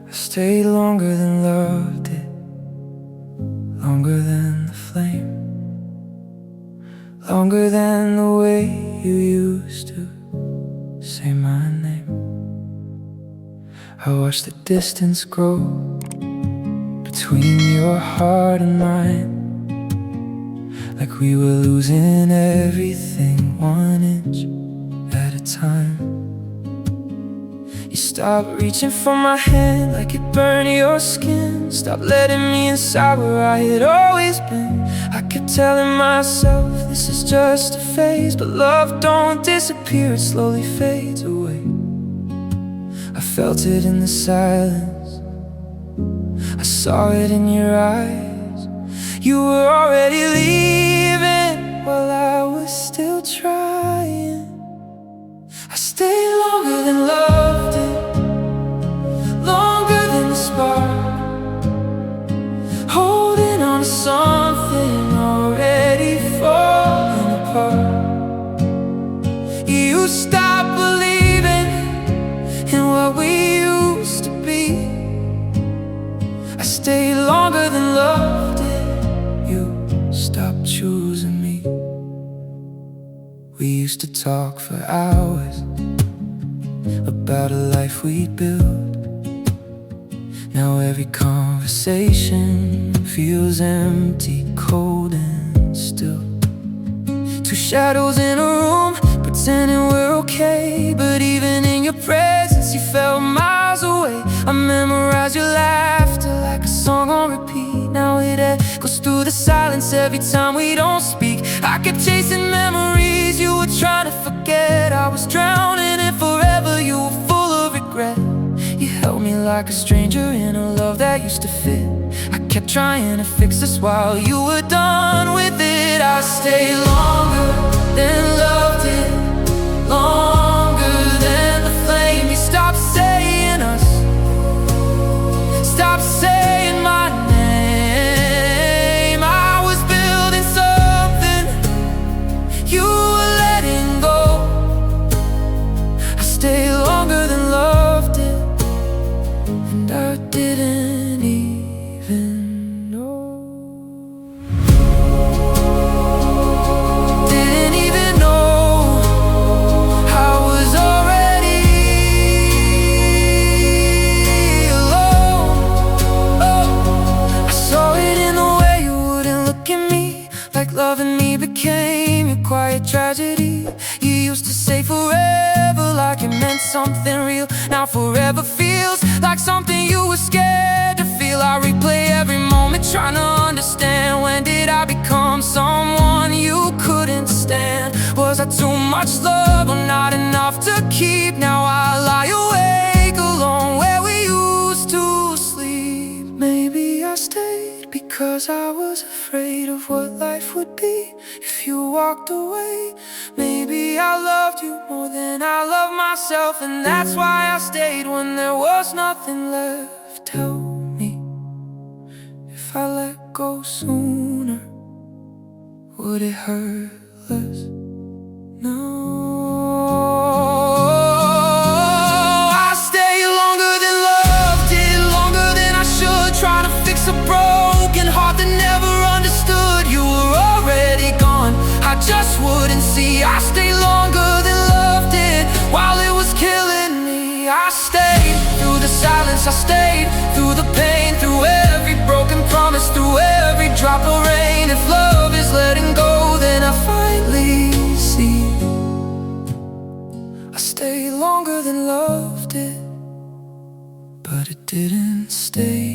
I stayed longer than love did, longer than the flame, longer than the way you used to say my name. I watched the distance grow between your heart and mine, like we were losing everything 1 inch at a time. You stopped reaching for my hand like it burned your skin. Stopped letting me inside where I had always been. I kept telling myself this is just a phase, but love don't disappear, it slowly fades away. I felt it in the silence, I saw it in your eyes. You were already leaving while I was still trying. I stayed longer than love did, longer than the spark, holding on to something already falling apart. You stopped believing in what we used to be. I stayed longer than love did. You stopped choosing me. We used to talk for hours about a life we'd built. Now every conversation feels empty, cold and still. Two shadows in a room, pretending we're okay, but even in your presence you felt miles away. I memorized your laughter like a song on repeat. Now it echoes through the silence every time we don't speak. I kept chasing memories you were trying to forget. I was drowning in forever, you were full of regret. You held me like a stranger in a love that used to fit. I kept trying to fix us while you were done with it. I stayed longer than love did, longer than the flame. You stopped saying us, stopped saying my name. I was building something, you were letting go. I stayed longer than love did, and I didn't even know. Didn't even know I was already alone. Oh, I saw it in the way you wouldn't look at me, like loving me became your quiet tragedy. You used to say forever like it meant something real. Now forever feels like something you were scared to feel. I replay every moment trying to understand, when did I become someone you couldn't stand? Was I too much love or not enough to keep? Now I lie awake alone where we used to sleep. Maybe I stayed because I was afraid of what life would be if you walked away. Maybe I loved you more than I loved myself, and that's why I stayed when there was nothing left. Tell me, if I let go sooner, would it hurt less? No. I stayed longer than love did, longer than I should, trying to fix a broken heart that never understood. You were already gone, I just wouldn't see. I stayed longer than love did while it was killing me. I stayed through the silence, I stayed through the pain, through every broken promise, through every drop of rain. If love is letting go, then I finally see. I stayed longer than love did, but it didn't stay.